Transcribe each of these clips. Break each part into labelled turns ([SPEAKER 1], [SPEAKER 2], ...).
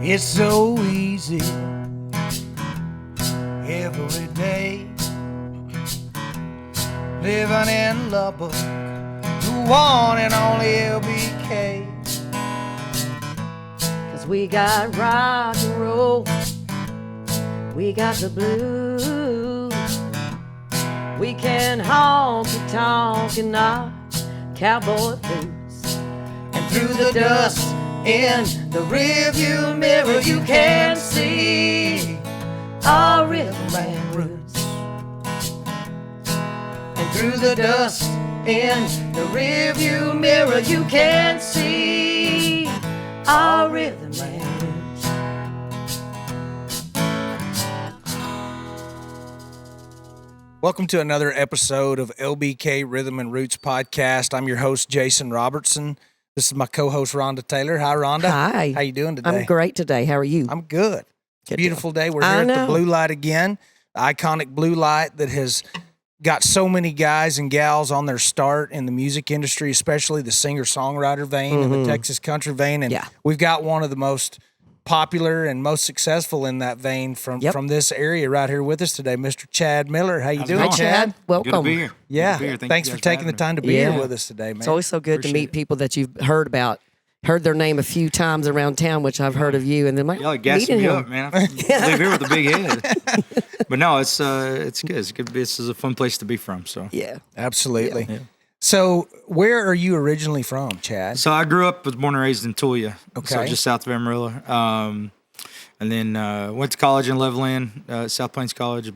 [SPEAKER 1] It's so easy every day, living in Lubbock, the one and only LBK.
[SPEAKER 2] 'Cause we got rock and roll, we got the blues, we can honky tonk in our cowboy boots.
[SPEAKER 1] And through the dust in the rearview mirror, you can see our rhythm and roots. And through the dust in the rearview mirror, you can see our rhythm and roots. Welcome to another episode of LBK Rhythm and Roots podcast. I'm your host, Jason Robertson. This is my co-host, Rhonda Taylor. Hi, Rhonda.
[SPEAKER 2] Hi.
[SPEAKER 1] How you doing today?
[SPEAKER 2] I'm great today. How are you?
[SPEAKER 1] I'm good.
[SPEAKER 2] Good
[SPEAKER 1] Beautiful
[SPEAKER 2] deal.
[SPEAKER 1] day. We're here at the Blue Light again. The iconic Blue Light that has got so many guys and gals on their start in the music industry, especially the singer-songwriter vein and the Texas country vein. And we've got one of the most popular and most successful in that vein from this area right here with us today, Mr. Chad Miller. How you doing,
[SPEAKER 2] Hi, Chad. Welcome.
[SPEAKER 3] Good to be here.
[SPEAKER 1] Yeah.
[SPEAKER 3] Good to be here.
[SPEAKER 1] Thanks for taking the time to be here with us today, man.
[SPEAKER 2] It's always so good to meet people that you've heard about. Heard their name a few times around town, which I've heard of you, and then like
[SPEAKER 3] Y'all gassing me up, man. I live here with a big head. But no, it's good. It's good. This is a fun place to be from. So
[SPEAKER 2] yeah,
[SPEAKER 1] absolutely.
[SPEAKER 3] Yeah.
[SPEAKER 1] So, where are you originally from, Chad?
[SPEAKER 3] So I was born and raised in Tulia,
[SPEAKER 1] okay,
[SPEAKER 3] so just south of Amarillo, and then went to college in Levelland, South Plains College.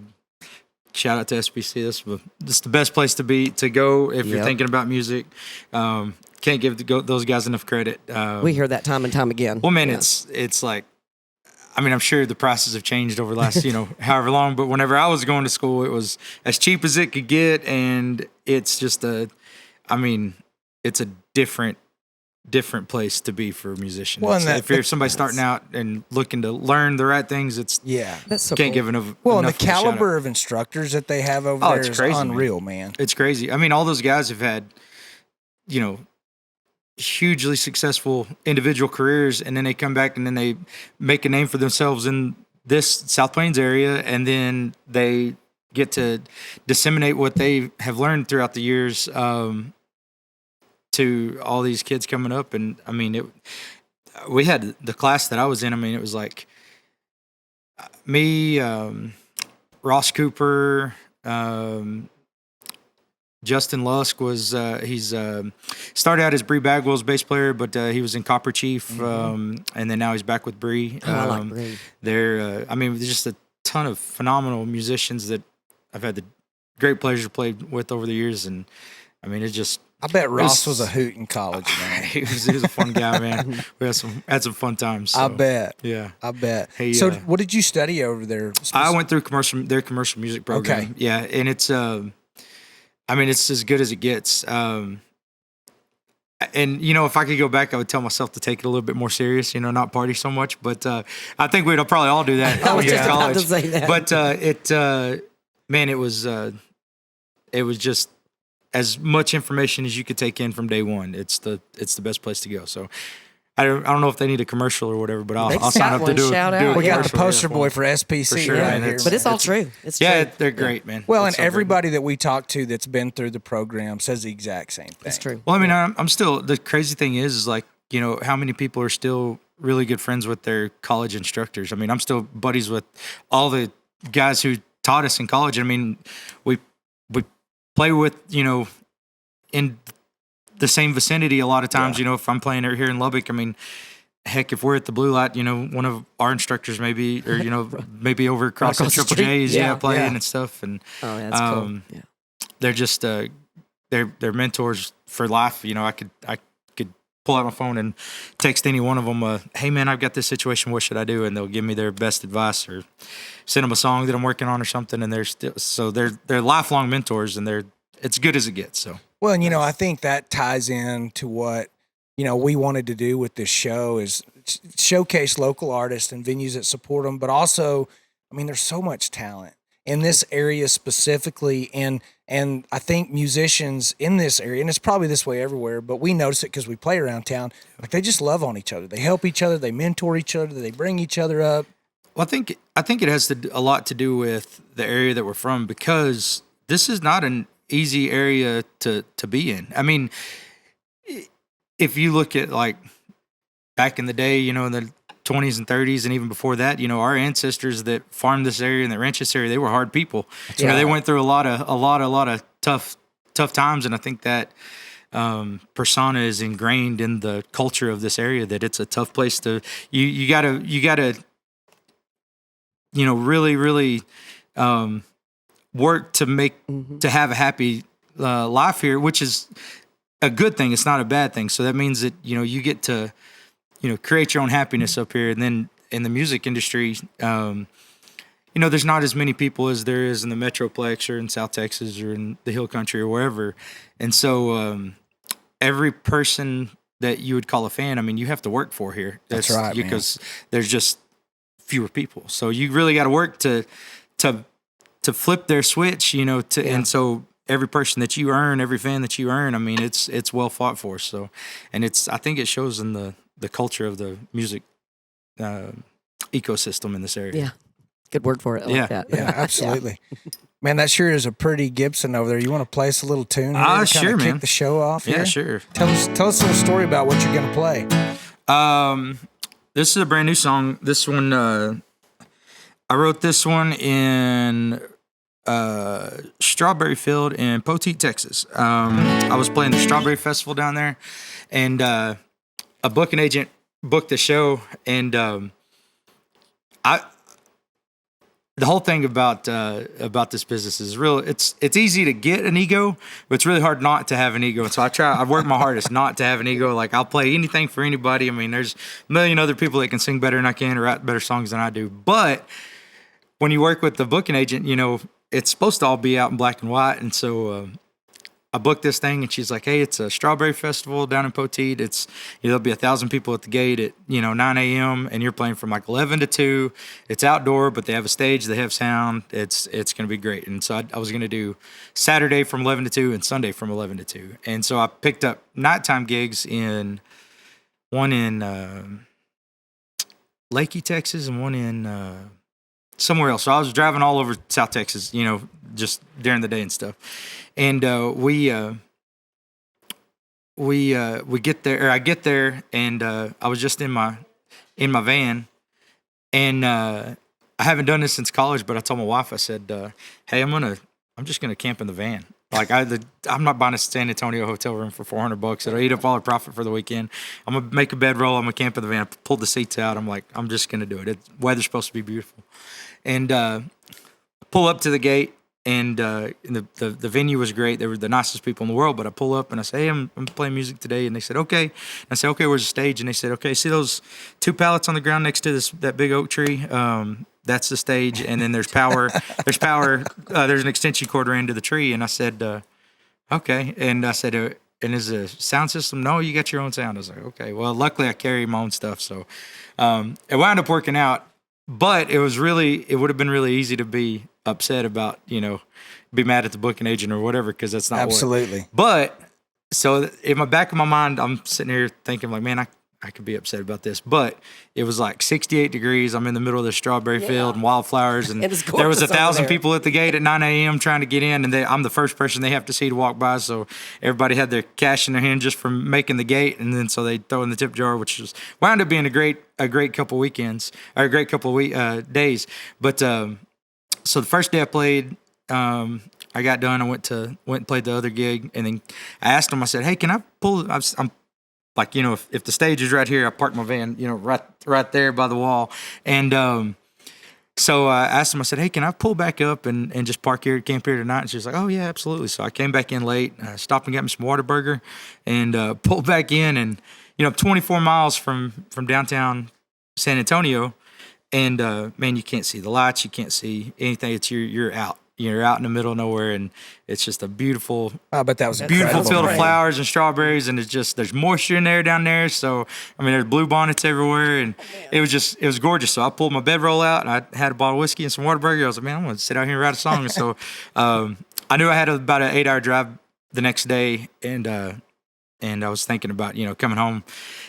[SPEAKER 3] Shout out to SBC. This is the best place to go if you're thinking about music. Can't give those guys enough credit.
[SPEAKER 2] We hear that time and time again.
[SPEAKER 3] Well, man, it's like, I mean, I'm sure the prices have changed over the last, however long, but whenever I was going to school, it was as cheap as it could get, and it's just it's a different place to be for a musician.
[SPEAKER 1] Well,
[SPEAKER 3] if you're somebody starting out and looking to learn the right things, that's
[SPEAKER 2] so
[SPEAKER 3] can't
[SPEAKER 2] cool.
[SPEAKER 3] give enough.
[SPEAKER 1] Well,
[SPEAKER 3] enough
[SPEAKER 1] and the caliber of instructors that they have over there
[SPEAKER 3] it's
[SPEAKER 1] is
[SPEAKER 3] crazy,
[SPEAKER 1] unreal, man.
[SPEAKER 3] It's crazy. I mean, all those guys have had, hugely successful individual careers, and then they come back and then they make a name for themselves in this South Plains area, and then they get to disseminate what they have learned throughout the years to all these kids coming up. And I mean, we had the class that I was in. I mean, it was like me, Ross Cooper, Justin Lusk was he's started out as Bree Bagwell's bass player, but he was in Copper Chief, and then now he's back with Bree.
[SPEAKER 2] I like Bree.
[SPEAKER 3] There's just a ton of phenomenal musicians that I've had the great pleasure to play with over the years, and I mean,
[SPEAKER 1] I bet Ross was a hoot in college, man.
[SPEAKER 3] he was a fun guy, man. We had some fun times. So.
[SPEAKER 1] I bet.
[SPEAKER 3] Yeah,
[SPEAKER 1] I bet.
[SPEAKER 3] Hey,
[SPEAKER 1] so, what did you study over there?
[SPEAKER 3] I went through their commercial music program.
[SPEAKER 1] Okay.
[SPEAKER 3] Yeah, and it's it's as good as it gets. And if I could go back, I would tell myself to take it a little bit more serious. Not party so much. But I think we'd probably all do that.
[SPEAKER 2] I was just about to say that.
[SPEAKER 3] But it was just as much information as you could take in from day one. It's the best place to go. So I don't know if they need a commercial or whatever, but I'll sign up to do it.
[SPEAKER 1] We got the poster boy for SPC
[SPEAKER 3] for sure,
[SPEAKER 1] right
[SPEAKER 3] man.
[SPEAKER 1] here.
[SPEAKER 2] But it's all true. It's true.
[SPEAKER 3] They're great, man.
[SPEAKER 1] Well,
[SPEAKER 3] It's
[SPEAKER 1] and
[SPEAKER 3] so
[SPEAKER 1] everybody that we talk to that's been through the program says the exact same thing.
[SPEAKER 2] It's true.
[SPEAKER 3] Well, I mean, I'm still, the crazy thing is like, how many people are still really good friends with their college instructors. I mean, I'm still buddies with all the guys who taught us in college. I mean, we play with, in the same vicinity a lot of times, if I'm playing here in Lubbock. I mean, heck, if we're at the Blue Light, one of our instructors maybe maybe over across the Triple J's, playing and stuff. And
[SPEAKER 2] that's cool. Yeah.
[SPEAKER 3] They're just they're mentors for life. I could pull out my phone and text any one of them, hey man, I've got this situation, what should I do? And they'll give me their best advice, or send them a song that I'm working on or something. And they're lifelong mentors, and it's good as it gets. So
[SPEAKER 1] well, and I think that ties in to what we wanted to do with this show is showcase local artists and venues that support them, but also, I mean, there's so much talent in this area specifically, and And I think musicians in this area, and it's probably this way everywhere, but we notice it because we play around town, like they just love on each other. They help each other. They mentor each other. They bring each other up.
[SPEAKER 3] Well, I think it has a lot to do with the area that we're from, because this is not an easy area to be in. I mean, if you look at like back in the day, in the 20s and 30s, and even before that, our ancestors that farmed this area and that ranched this area, they were hard people. They went through a lot of tough times, and I think that persona is ingrained in the culture of this area, that it's a tough place to. You gotta really work to make to have a happy life here, which is a good thing. It's not a bad thing. So that means that you get to create your own happiness up here. And then in the music industry, there's not as many people as there is in the Metroplex or in South Texas or in the Hill Country or wherever. And so every person that you would call a fan, I mean, you have to work for here.
[SPEAKER 1] That's right,
[SPEAKER 3] because there's just fewer people. So you really got to work to flip their switch, and so every person that you earn, every fan that you earn, I mean, it's well fought for. So, and I think it shows in the culture of the music ecosystem in this area.
[SPEAKER 2] Yeah. Good word for it. I like that.
[SPEAKER 1] Yeah, absolutely. Man, that sure is a pretty Gibson over there. You want to play us a little tune here to
[SPEAKER 3] sure,
[SPEAKER 1] kind of
[SPEAKER 3] man.
[SPEAKER 1] kick the show off here?
[SPEAKER 3] Yeah, sure.
[SPEAKER 1] Tell us a little story about what you're going to play.
[SPEAKER 3] This is a brand new song. This one, I wrote this one in Strawberry Field in Poteet, Texas. I was playing the Strawberry Festival down there, and a booking agent booked the show, and the whole thing about this business is real. It's easy to get an ego, but it's really hard not to have an ego. And so I've worked my hardest not to have an ego. Like, I'll play anything for anybody. I mean, there's a million other people that can sing better than I can or write better songs than I do. But when you work with the booking agent, it's supposed to all be out in black and white. And so I booked this thing, and she's like, "Hey, it's a Strawberry Festival down in Poteet. It's there'll be 1,000 people at the gate at 9 a.m. and you're playing from like 11 to 2. It's outdoor, but they have a stage, they have sound. It's gonna be great." And so I was gonna do Saturday from 11 to 2 and Sunday from 11 to 2. And so I picked up nighttime gigs one in Lakey, Texas, and one in somewhere else. So I was driving all over South Texas, just during the day and stuff. And we get there, or I get there, and I was just in my van, and I haven't done this since college, but I told my wife, I said, "Hey, I'm just gonna camp in the van. Like, I'm not buying a San Antonio hotel room for $400. It'll eat up all the profit for the weekend. I'm gonna make a bedroll. I'm gonna camp in the van." I pulled the seats out. I'm like, I'm just gonna do it. Weather's supposed to be beautiful, and pull up to the gate. And the venue was great. They were the nicest people in the world. But I pull up and I say, "Hey, I'm playing music today." And they said, "Okay." And I said, "Okay, where's the stage?" And they said, "Okay, see those 2 pallets on the ground next to that big oak tree? That's the stage. And then there's power. There's an extension cord ran to the tree." And I said, "Okay." And I said, "And is the sound system?" "No, you got your own sound." I was like, "Okay." Well, luckily I carry my own stuff, so it wound up working out. But it would have been really easy to be upset about, be mad at the booking agent or whatever, because that's not
[SPEAKER 1] absolutely.
[SPEAKER 3] But so in my back of my mind, I'm sitting here thinking like, man, I could be upset about this. But it was like 68 degrees. I'm in the middle of the strawberry field and wildflowers, and there was 1,000 people at the gate at 9 a.m. trying to get in, and I'm the first person they have to see to walk by. So everybody had their cash in their hand just from making the gate, and then so they throw in the tip jar, which wound up being a great couple weekends, or a great couple of days. But so the first day I played, I got done. I went and played the other gig, and then I asked them. I said, "Hey, can I pull?" I'm like, if the stage is right here, I park my van, right there by the wall. And so I asked them. I said, "Hey, can I pull back up and just park here, camp here tonight?" And she was like, "Oh yeah, absolutely." So I came back in late, stopped and got me some Whataburger, and pulled back in. And 24 miles from downtown San Antonio. And man, you can't see the lights, you can't see anything. It's you're out. You're out in the middle of nowhere, and it's just a beautiful.
[SPEAKER 1] I bet that was
[SPEAKER 3] beautiful
[SPEAKER 1] incredible.
[SPEAKER 3] field of flowers and strawberries, and there's moisture in there down there. So I mean, there's blue bonnets everywhere, and it was gorgeous. So I pulled my bedroll out, and I had a bottle of whiskey and some Whataburger. I was like, man, I'm gonna sit out here and write a song. And so I knew I had about an 8-hour drive the next day, and I was thinking about coming home,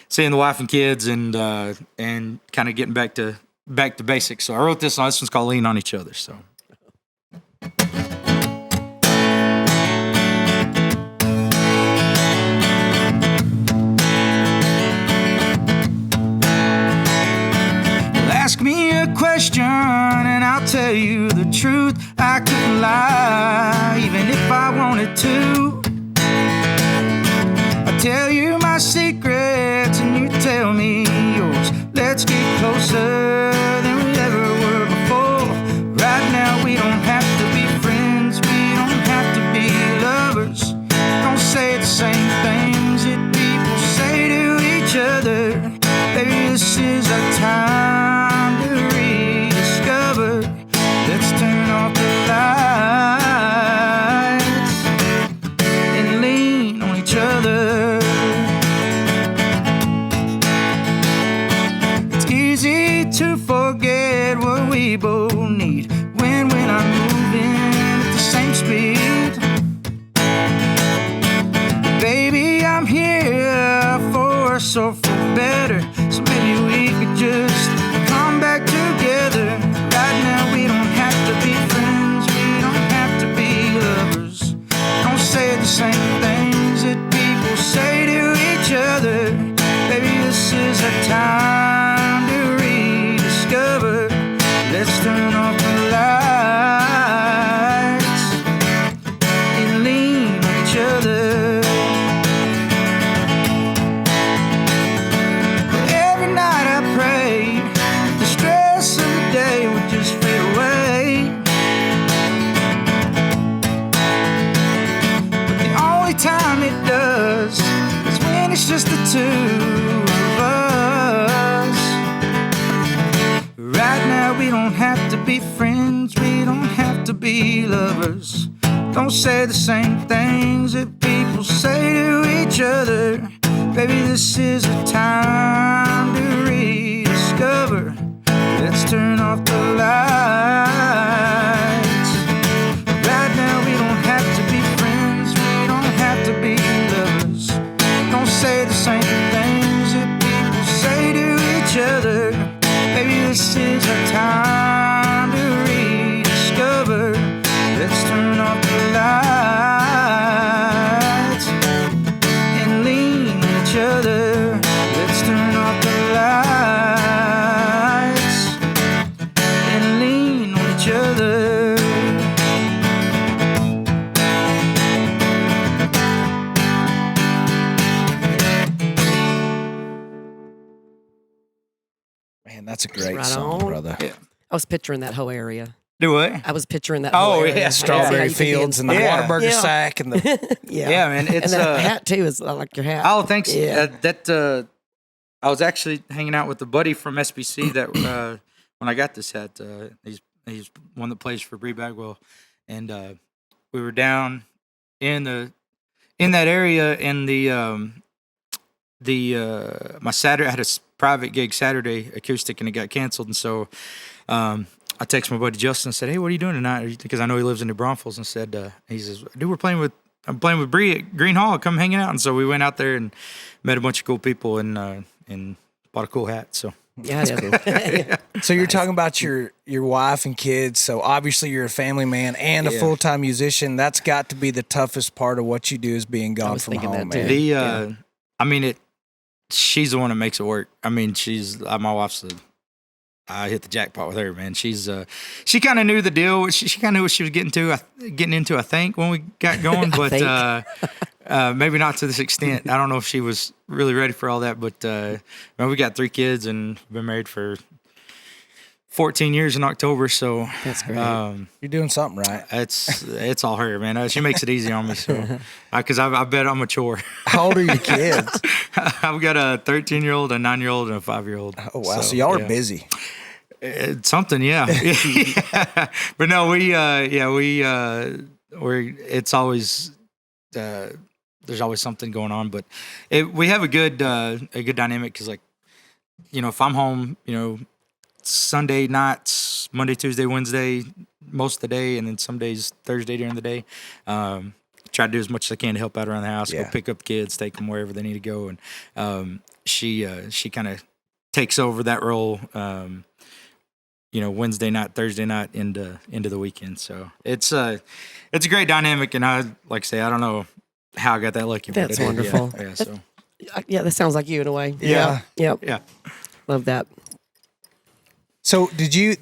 [SPEAKER 3] seeing the wife and kids, and kind of getting back to basics. So I wrote this song. This one's called "Lean on Each Other." So. Ask me a question and I'll tell you the truth. I couldn't lie even if I wanted to. I'll tell you my secrets and you tell me yours. Let's get closer than we ever were before. Right now we don't have to be friends, we don't have to be lovers. Don't say the same things that people say to each other. Baby, this is our time. Let's turn off the lights and lean on each other. It's easy to forget what we both need when we're not moving at the same speed. Baby, I'm here for us or for better, so maybe we could just come back together. Right now we don't have to be friends, we don't have to be lovers. Don't say the same things that people say to each other. Baby, this is our time to rediscover. Let's turn off the lights and lean on each other. Every night I pray the stress of the day would just fade away. But the only time it does is when it's just the two of us. Right now we don't have to be friends, we don't have to be lovers. Don't say the same things that people say to each other. Baby, this is a time to rediscover. Let's turn off the lights. Right now we don't have to be friends, we don't have to be lovers. Don't say the same things that people say to each other. Baby, this is our time to rediscover. Let's turn off the lights and lean on each other. Let's turn off the lights and lean on each other.
[SPEAKER 1] Man, that's a great
[SPEAKER 2] Right
[SPEAKER 1] song,
[SPEAKER 2] on.
[SPEAKER 1] brother.
[SPEAKER 3] Yeah.
[SPEAKER 2] I was picturing that whole area.
[SPEAKER 3] Do what?
[SPEAKER 2] I was picturing that.
[SPEAKER 3] Oh,
[SPEAKER 2] whole area.
[SPEAKER 3] yeah,
[SPEAKER 2] I see how
[SPEAKER 1] Strawberry
[SPEAKER 2] you could be
[SPEAKER 1] fields and the
[SPEAKER 2] inspired.
[SPEAKER 1] Whataburger
[SPEAKER 2] Yeah.
[SPEAKER 1] sack and the
[SPEAKER 2] Yeah.
[SPEAKER 3] Yeah, man. It's
[SPEAKER 2] and that hat too is like your hat.
[SPEAKER 3] Oh, thanks.
[SPEAKER 2] Yeah.
[SPEAKER 3] I was actually hanging out with a buddy from SBC that when I got this hat, he's one that plays for Bree Bagwell, and we were down in that area, and my Saturday I had a private gig Saturday acoustic, and it got canceled, and so I texted my buddy Justin and said, "Hey, what are you doing tonight?" Because I know he lives in New Braunfels, and said, he says, "Dude, I'm playing with Bree at Green Hall. Come hanging out." And so we went out there and met a bunch of cool people and bought a cool hat. So
[SPEAKER 2] Yeah, it is.
[SPEAKER 3] yeah.
[SPEAKER 1] So you're talking about your wife and kids. So obviously you're a family man and a
[SPEAKER 3] Yeah.
[SPEAKER 1] full-time musician. That's got to be the toughest part of what you do is being gone
[SPEAKER 2] was
[SPEAKER 1] from
[SPEAKER 2] thinking
[SPEAKER 1] home,
[SPEAKER 2] that too.
[SPEAKER 1] man.
[SPEAKER 3] I mean, she's the one that makes it work. I mean, my wife's I hit the jackpot with her, man. She kind of knew the deal. She kind of knew what she was getting into, I think, when we got going, but maybe not to this extent. I don't know if she was really ready for all that, but we got 3 kids and been married for 14 years in October. So
[SPEAKER 2] That's great.
[SPEAKER 1] You're doing something right.
[SPEAKER 3] it's all her, man. She makes it easy on me. So because I bet I'm a chore.
[SPEAKER 1] How old are your kids?
[SPEAKER 3] I've got a 13-year-old, a 9-year-old, and a 5-year-old.
[SPEAKER 1] Oh, wow. So y'all are busy.
[SPEAKER 3] It's something, yeah. But no, it's always there's always something going on. But we have a good dynamic because, like, if I'm home, Sunday nights, Monday, Tuesday, Wednesday, most of the day, and then some days Thursday during the day. Try to do as much as I can to help out around the house, go pick up the kids, take them wherever they need to go, and she kind of takes over that role. Wednesday night, Thursday night into the weekend. So it's a great dynamic, and I don't know how I got that lucky.
[SPEAKER 2] That's wonderful.
[SPEAKER 3] Yeah,
[SPEAKER 2] that sounds like you in a way.
[SPEAKER 1] Yeah.
[SPEAKER 2] Yeah. Love that.
[SPEAKER 1] So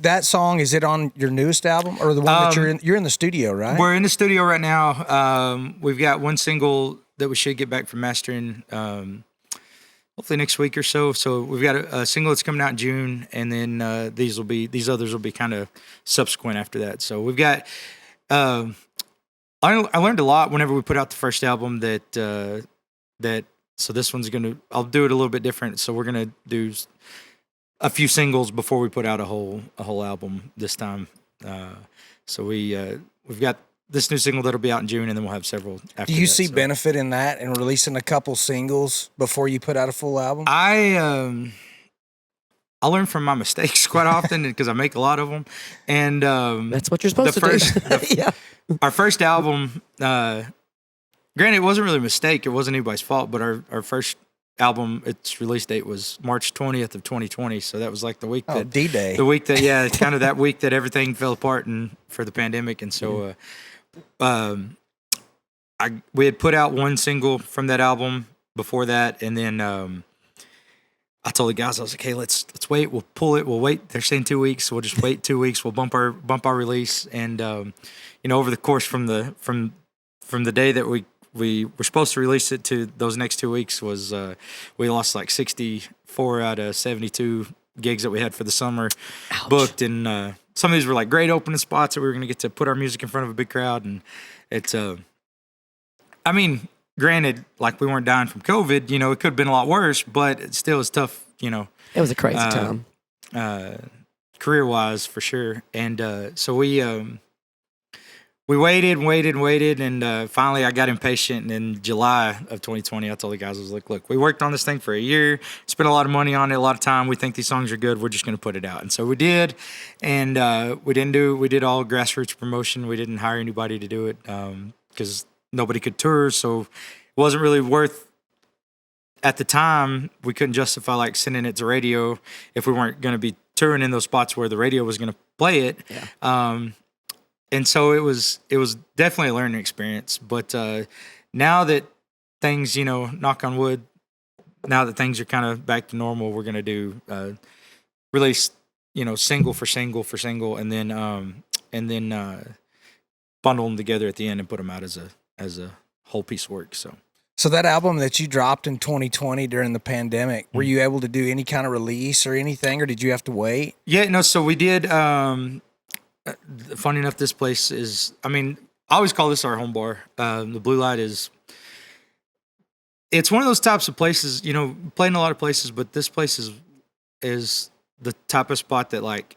[SPEAKER 1] that song, is it on your newest album or the one that you're in the studio, right?
[SPEAKER 3] We're in the studio right now. We've got one single that we should get back from mastering, hopefully next week or so. So we've got a single that's coming out in June, and then these others will be kind of subsequent after that. So we've got, I learned a lot whenever we put out the first album so this one's I'll do it a little bit different. So we're going to do a few singles before we put out a whole album this time. So we've got this new single that'll be out in June, and then we'll have several after.
[SPEAKER 1] Do you see benefit in that and releasing a couple singles before you put out a full album?
[SPEAKER 3] I learn from my mistakes quite often because I make a lot of them, and
[SPEAKER 2] that's what you're supposed to do. Yeah.
[SPEAKER 3] Our first album, granted, it wasn't really a mistake. It wasn't anybody's fault, but our first album, its release date was March 20th of 2020. So that was like the week that
[SPEAKER 1] D-Day.
[SPEAKER 3] The week that it's kind of that week that everything fell apart and for the pandemic. And so we had put out one single from that album before that, and then I told the guys, I was like, hey, let's wait. We'll pull it. We'll wait. They're saying 2 weeks, so we'll just wait 2 weeks. We'll bump our release, and over the course from the day that we were supposed to release it to those next 2 weeks was we lost like 64 out of 72 gigs that we had for the summer.
[SPEAKER 2] Ouch.
[SPEAKER 3] Booked, and some of these were like great opening spots that we were going to get to put our music in front of a big crowd, and it's I mean, granted, like we weren't dying from COVID, it could have been a lot worse, but it still was tough,
[SPEAKER 2] It was a crazy time.
[SPEAKER 3] Career-wise, for sure. And so we waited, and finally I got impatient. And in July of 2020, I told the guys, I was like, look, we worked on this thing for a year, spent a lot of money on it, a lot of time. We think these songs are good. We're just going to put it out. And so we did. And we did all grassroots promotion. We didn't hire anybody to do it because nobody could tour. So it wasn't really worth, at the time, we couldn't justify like sending it to radio if we weren't going to be touring in those spots where the radio was going to play it.
[SPEAKER 2] Yeah.
[SPEAKER 3] And so it was definitely a learning experience. But now that things, knock on wood, now that things are kind of back to normal, we're going to do release, single for single, and then bundle them together at the end and put them out as a whole piece of work.
[SPEAKER 1] So that album that you dropped in 2020 during the pandemic, were you able to do any kind of release or anything, or did you have to wait?
[SPEAKER 3] Yeah, no. So we did. Funny enough, this place is, I always call this our home bar. The Blue Light it's one of those types of places, playing a lot of places, but this place is the type of spot that like,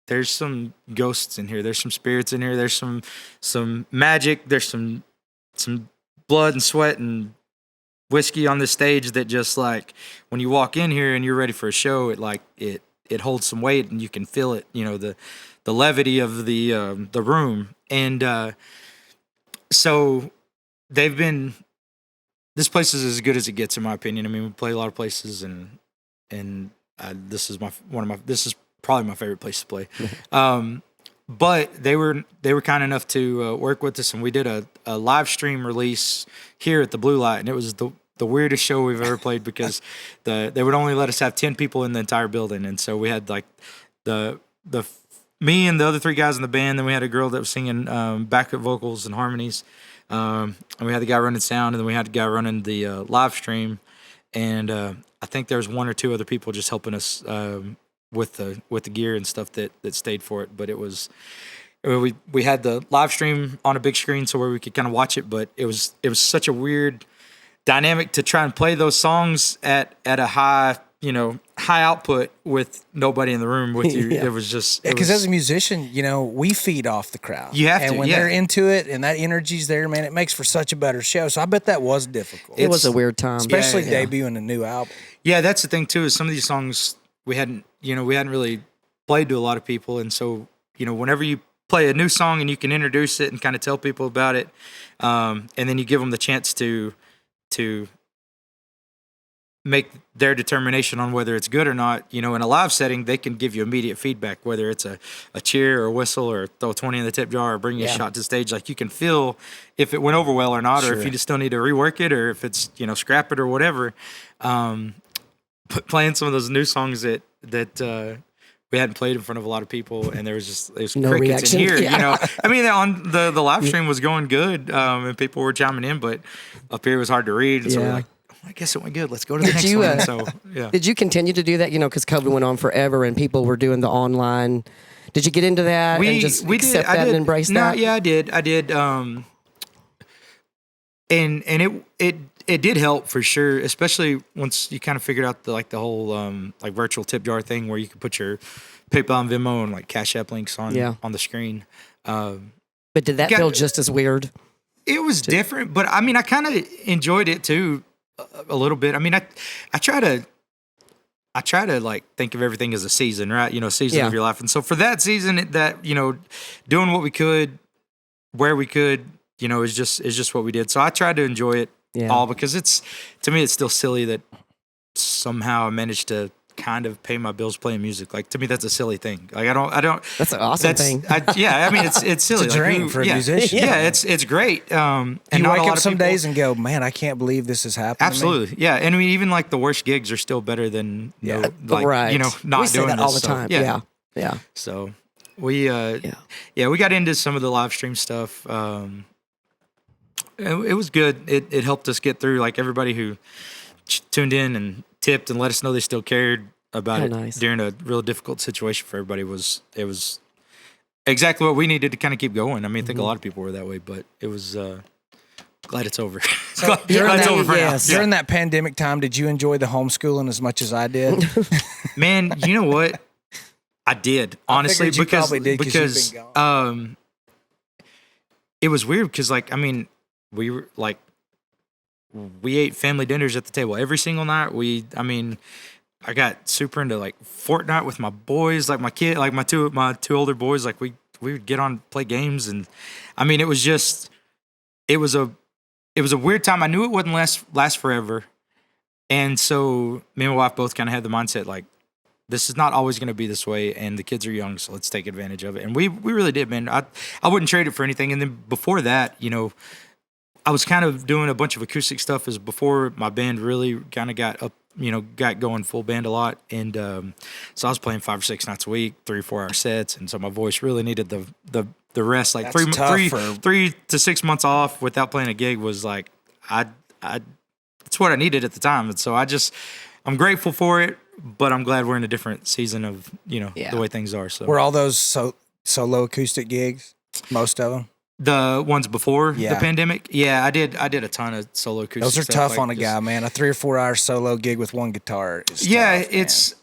[SPEAKER 3] there's some ghosts in here. There's some spirits in here. There's some magic. There's some blood and sweat and whiskey on the stage that just like, when you walk in here and you're ready for a show, it holds some weight and you can feel it, the levity of the room. And so this place is as good as it gets, in my opinion. We play a lot of places, and this is this is probably my favorite place to play. But they were kind enough to work with us, and we did a live stream release here at the Blue Light, and it was the weirdest show we've ever played because they would only let us have 10 people in the entire building, and so we had like me and the other 3 guys in the band. Then we had a girl that was singing backup vocals and harmonies, and we had the guy running sound, and then we had the guy running the live stream, and I think there was 1 or 2 other people just helping us with the gear and stuff that stayed for it. But it was we had the live stream on a big screen so where we could kind of watch it, but it was such a weird dynamic to try and play those songs at a high output with nobody in the room with you.
[SPEAKER 2] Yeah.
[SPEAKER 3] It was just
[SPEAKER 1] because as a musician, we feed off the crowd.
[SPEAKER 3] You have
[SPEAKER 1] and
[SPEAKER 3] to,
[SPEAKER 1] when
[SPEAKER 3] yeah.
[SPEAKER 1] they're into it and that energy's there, man, it makes for such a better show. So I bet that was difficult.
[SPEAKER 2] It was a weird time,
[SPEAKER 1] especially debuting a new album.
[SPEAKER 3] Yeah, that's the thing too. Is some of these songs we hadn't really played to a lot of people, and so whenever you play a new song and you can introduce it and kind of tell people about it, and then you give them the chance to make their determination on whether it's good or not. In a live setting, they can give you immediate feedback, whether it's a cheer or a whistle or throw 20 in the tip jar or bring you a shot to the stage. Like, you can feel if it went over well or not, or if you just still need to rework it, or if it's, scrap it or whatever. But playing some of those new songs that we hadn't played in front of a lot of people, and there was
[SPEAKER 2] No
[SPEAKER 3] crickets
[SPEAKER 2] reaction.
[SPEAKER 3] in here.
[SPEAKER 2] Yeah.
[SPEAKER 3] I mean, on the live stream was going good, and people were chiming in, but up here it was hard to read. And so we're like, I guess it went good. Let's go to the next one. So, yeah.
[SPEAKER 2] Did you continue to do that? Because COVID went on forever and people were doing the online. Did you get into that and just accept that and embrace that?
[SPEAKER 3] Yeah, I did. And it did help for sure, especially once you kind of figured out the whole virtual tip jar thing where you could put your PayPal and Venmo and Cash App links on the screen.
[SPEAKER 2] But did that feel just as weird?
[SPEAKER 3] It was different, but I mean, I kind of enjoyed it too a little bit. I mean, I try to think of everything as a season, right? Season of your life. And so for that season, doing what we could, where we could, is just what we did. So I tried to enjoy it all, because to me, it's still silly that somehow I managed to kind of pay my bills playing music. Like, to me, that's a silly thing. Like, I don't.
[SPEAKER 2] That's an awesome thing.
[SPEAKER 3] I mean, it's silly.
[SPEAKER 1] It's a dream for a musician.
[SPEAKER 3] Yeah, it's great. And
[SPEAKER 1] you
[SPEAKER 3] not
[SPEAKER 1] wake
[SPEAKER 3] a lot
[SPEAKER 1] up
[SPEAKER 3] of
[SPEAKER 1] some
[SPEAKER 3] people,
[SPEAKER 1] days and go, man, I can't believe this is happening.
[SPEAKER 3] Absolutely, yeah. And I mean, even the worst gigs are still better than not
[SPEAKER 2] we say
[SPEAKER 3] doing
[SPEAKER 2] that
[SPEAKER 3] this
[SPEAKER 2] all the time. Yeah.
[SPEAKER 3] So we we got into some of the live stream stuff. It was good. It helped us get through. Like, everybody who tuned in and tipped and let us know they still cared about it during a real difficult situation for everybody. It was exactly what we needed to kind of keep going. I mean, I think a lot of people were that way, but it was glad it's over.
[SPEAKER 1] So
[SPEAKER 3] glad it's over for now.
[SPEAKER 1] During that pandemic time, did you enjoy the homeschooling as much as I did?
[SPEAKER 3] Man, you know what? I did, honestly,
[SPEAKER 1] you probably did
[SPEAKER 3] because
[SPEAKER 1] you've been gone.
[SPEAKER 3] It was weird because, we were we ate family dinners at the table every single night. I got super into Fortnite with my boys, my two older boys. We would get on, play games, and I mean, it was a weird time. I knew it wouldn't last forever, and so me and my wife both kind of had the mindset this is not always going to be this way, and the kids are young, so let's take advantage of it. And we really did, man. I wouldn't trade it for anything. And then before that, I was kind of doing a bunch of acoustic stuff as before my band really kind of got up, got going full band a lot. And so I was playing 5 or 6 nights a week, 3 or 4 hour sets. And so my voice really needed the rest. Like, 3 to 6 months off without playing a gig was it's what I needed at the time. And so I'm grateful for it, but I'm glad we're in a different season of, the way things are. So
[SPEAKER 1] were all those solo acoustic gigs, most of them?
[SPEAKER 3] The ones before the pandemic? Yeah, I did a ton of solo acoustic
[SPEAKER 1] Those are
[SPEAKER 3] stuff,
[SPEAKER 1] tough on a guy, man. A 3 or 4 hour solo gig with one guitar is tough,
[SPEAKER 3] it's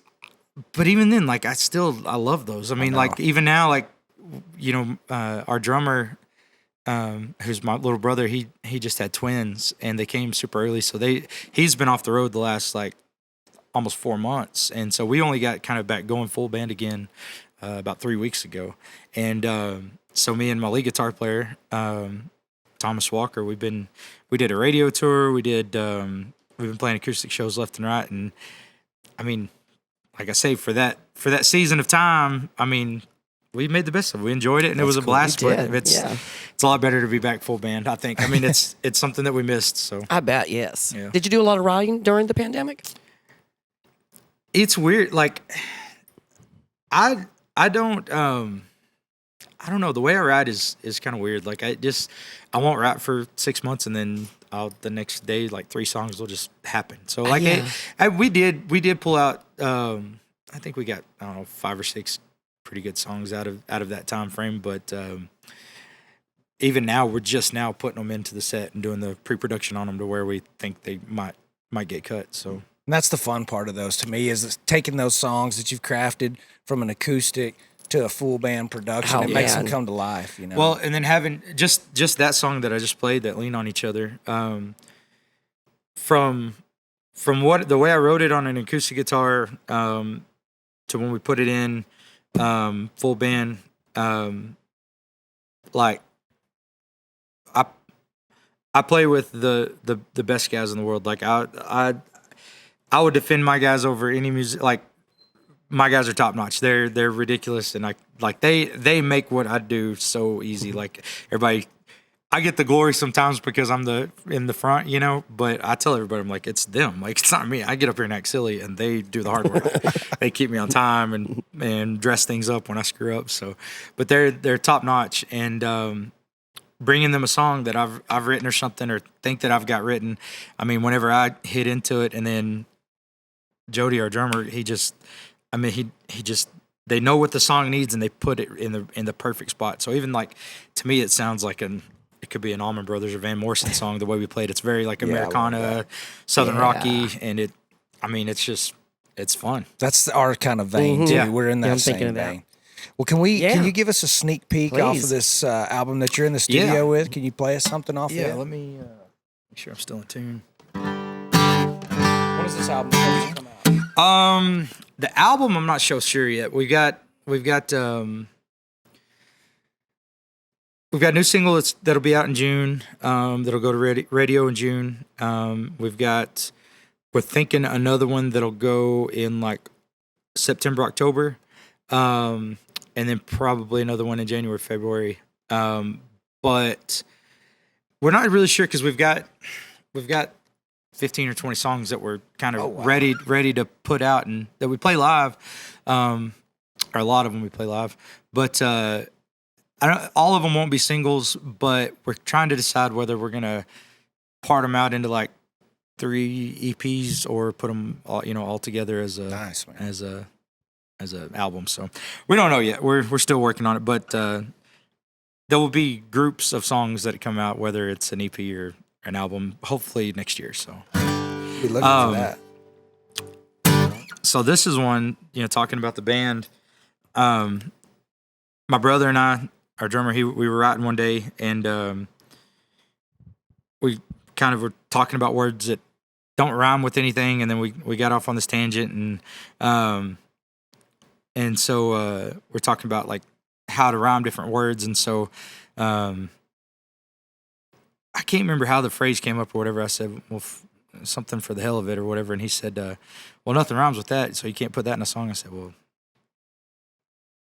[SPEAKER 3] but even then, I love those. I mean, even now, our drummer, who's my little brother, he just had twins and they came super early, so he's been off the road the last almost 4 months, and so we only got kind of back going full band again about 3 weeks ago. And so me and my lead guitar player, Thomas Walker, we did a radio tour. We've been playing acoustic shows left and right. And I mean, like I say, for that season of time, I mean, we made the best of it. We enjoyed it, and it was a blast. But it's a lot better to be back full band, I think. I mean, it's something that we missed. So
[SPEAKER 2] I bet, yes.
[SPEAKER 3] Yeah.
[SPEAKER 2] Did you do a lot of writing during the pandemic?
[SPEAKER 3] It's weird. I don't know. The way I write is kind of weird. I won't write for 6 months, and then the next day, 3 songs will just happen. So we did pull out. I think we got 5 or 6 pretty good songs out of that time frame. But even now, we're just now putting them into the set and doing the pre-production on them to where we think they might get cut. So.
[SPEAKER 1] And that's the fun part of those to me, is taking those songs that you've crafted from an acoustic to a full band production. It makes them come to life,
[SPEAKER 3] Well, and then having just that song that I just played, that Lean on Each Other, from the way I wrote it on an acoustic guitar, to when we put it in full band, like I play with the best guys in the world. Like I would defend my guys over any music. Like my guys are top notch. They're ridiculous, and they make what I do so easy. Like everybody, I get the glory sometimes because I'm in the front, you know. But I tell everybody, I'm like, it's them. Like it's not me. I get up here and act silly, and they do the hard work. They keep me on time and dress things up when I screw up. So, but they're top notch, and bringing them a song that I've written or something, or think that I've got written. I mean, whenever I hit into it, and then Jody, our drummer, he just they know what the song needs, and they put it in the perfect spot. So even like to me, it sounds like it could be an Allman Brothers or Van Morrison song. The way we played, it's very like Americana, Southern rocky, and it's fun.
[SPEAKER 1] That's our kind of vein too.
[SPEAKER 3] Yeah.
[SPEAKER 1] We're in that same vein. Well, can you give us a sneak peek off of this album that you're in the studio with? Can you play us something off of it?
[SPEAKER 3] Yeah, let me make sure I'm still in tune.
[SPEAKER 1] When is this album supposed to come out?
[SPEAKER 3] The album I'm not sure yet. We've got a new single that'll be out in June. That'll go to radio in June. We're thinking another one that'll go in like September, October. And then probably another one in January, February. But we're not really sure because we've got 15 or 20 songs that we're kind of ready to put out and that we play live. Or a lot of them we play live. But all of them won't be singles, but we're trying to decide whether we're going to part them out into like 3 EPs or put them all together as a album. So we don't know yet. We're still working on it, but there will be groups of songs that come out, whether it's an EP or an album, hopefully next year. So
[SPEAKER 1] be looking for that.
[SPEAKER 3] So this is one, talking about the band. My brother and I, our drummer, we were writing one day, and we kind of were talking about words that don't rhyme with anything, and then we got off on this tangent, and so we're talking about like how to rhyme different words. And so I can't remember how the phrase came up or whatever. I said, well, something for the hell of it or whatever. And he said, well, nothing rhymes with that, so you can't put that in a song. I said, well,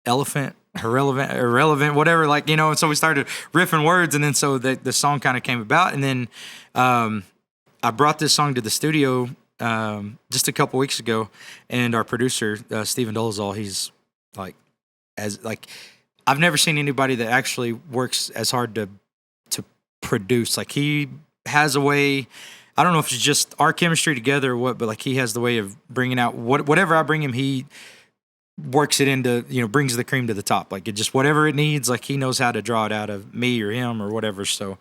[SPEAKER 3] elephant, irrelevant, whatever. Like, and so we started riffing words. And then so the song kind of came about. And then I brought this song to the studio just a couple weeks ago, and our producer Stephen Dolezal, he's I've never seen anybody that actually works as hard to produce. Like he has a way. I don't know if it's just our chemistry together or what, but like he has the way of bringing out whatever I bring him. He works it into brings the cream to the top. Like it just whatever it needs. Like he knows how to draw it out of me or him or whatever. So.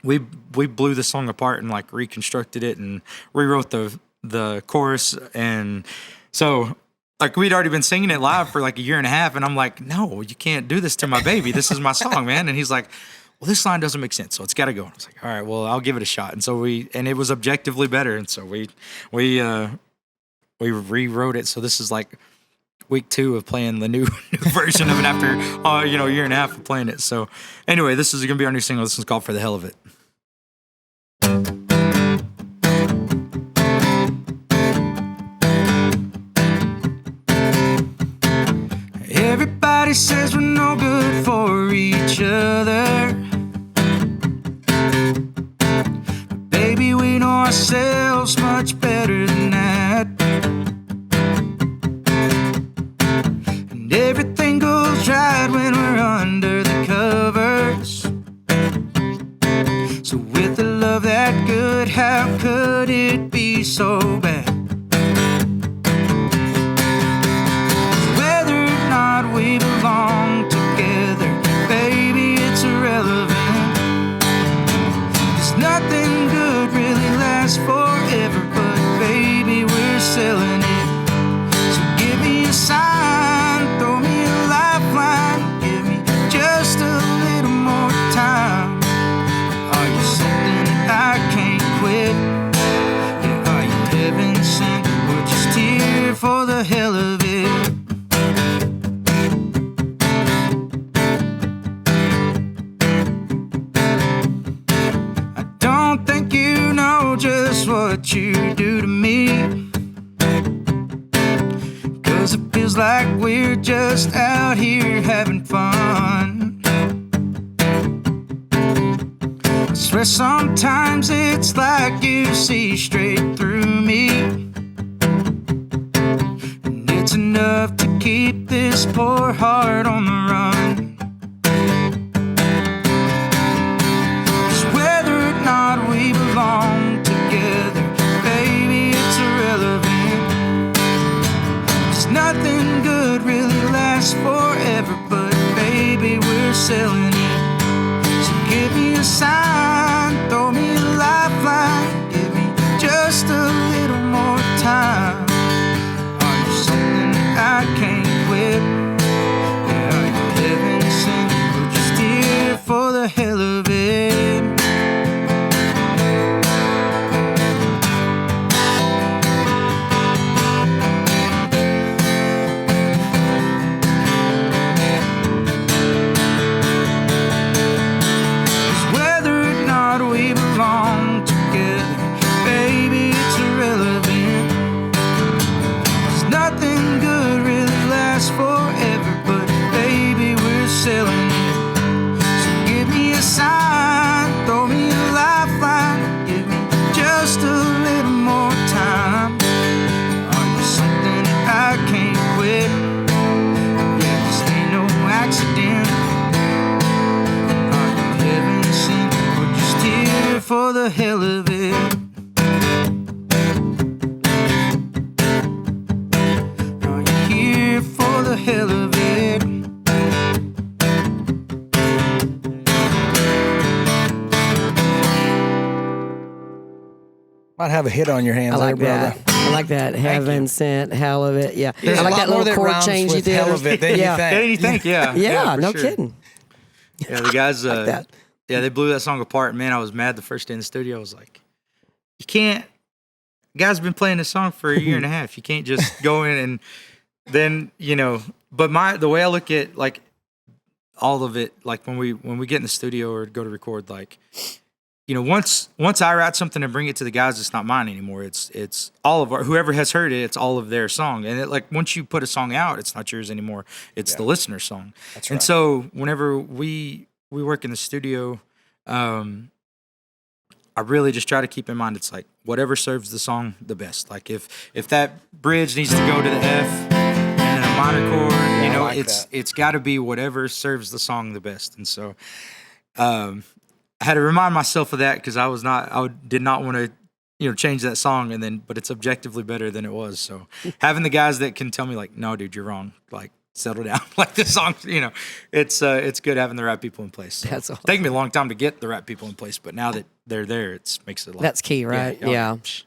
[SPEAKER 3] We blew the song apart and like reconstructed it and rewrote the chorus, and so like we'd already been singing it live for like a year and a half, and I'm like, no, you can't do this to my baby. This is my song, man. And he's like, well, this line doesn't make sense, so it's got to go. And I was like, all right, well, I'll give it a shot. And so it was objectively better, and so we rewrote it. So this is like week 2 of playing the new version of it after a year and a half of playing it. So anyway, this is gonna be our new single. This one's called For the Hell of It. Everybody says we're no good for each other, but baby, we know ourselves much better than that. And everything goes right when we're under the covers. So with a love that good, how could it be so bad? Whether or not we belong together, baby, it's irrelevant. 'Cause nothing good really lasts forever, but baby, we're selling it. So give me a sign, throw me a lifeline, give me just a little more time. Are you something that I can't quit? Yeah, are you heaven sent or just here for the hell of it? what you do to me. 'Cause it feels like we're just out here having fun. I swear sometimes it's like you see straight through me. And it's enough to keep this poor heart on the run. 'Cause whether or not we belong together, baby, it's irrelevant. 'Cause nothing good really lasts forever, but baby, we're selling it. So give me a sign, throw me a lifeline, give me just a little more time. Are you something I can't quit? Yeah, are you heaven sent or just here for the hell of it? 'Cause whether or not we belong together, baby, it's irrelevant. 'Cause nothing good really lasts forever, but baby, we're selling it. So give me a sign, throw me a lifeline, give me just a little more time. Are you something I can't quit? Yeah, this ain't no accident. Are you heaven sent or just here for the hell of it? Are you here for the hell of it?
[SPEAKER 1] Might have a hit on your hands
[SPEAKER 2] I like
[SPEAKER 1] there,
[SPEAKER 2] that.
[SPEAKER 1] brother.
[SPEAKER 2] I like that. Heaven sent, hell of it. Yeah.
[SPEAKER 1] There's
[SPEAKER 2] I
[SPEAKER 1] a
[SPEAKER 2] like
[SPEAKER 1] lot
[SPEAKER 2] that
[SPEAKER 1] more
[SPEAKER 2] little
[SPEAKER 1] that
[SPEAKER 2] chord
[SPEAKER 1] rhymes
[SPEAKER 2] change you
[SPEAKER 1] with
[SPEAKER 2] did.
[SPEAKER 1] hell of it than you
[SPEAKER 2] Yeah.
[SPEAKER 1] think.
[SPEAKER 3] Yeah, you think, yeah.
[SPEAKER 2] Yeah,
[SPEAKER 3] for
[SPEAKER 2] no
[SPEAKER 3] sure.
[SPEAKER 2] kidding.
[SPEAKER 3] Yeah, the guys,
[SPEAKER 2] Like that.
[SPEAKER 3] yeah, they blew that song apart. Man, I was mad the first day in the studio. I was like, you can't, guys been playing this song for a year and a half. You can't just go in and then, but the way I look at like all of it, like when we get in the studio or go to record, like, once I write something and bring it to the guys, it's not mine anymore. It's all of whoever has heard it, it's all of their song. And like once you put a song out, it's not yours anymore. It's the listener's song.
[SPEAKER 1] That's right.
[SPEAKER 3] And so whenever we work in the studio, I really just try to keep in mind it's like whatever serves the song the best. Like if that bridge needs to go to the F and then a minor chord,
[SPEAKER 1] I like
[SPEAKER 3] it's got to be whatever serves the song the best. And so I had to remind myself of that because I did not want to change that song but it's objectively better than it was. So having the guys that can tell me like, no, dude, you're wrong. Like, settle down. Like this song, it's good having the right people in place. So
[SPEAKER 2] That's awesome.
[SPEAKER 3] It's taken me a long time to get the right people in place, but now that they're there, it makes it a lot.
[SPEAKER 2] That's key, right? Yeah.
[SPEAKER 3] It's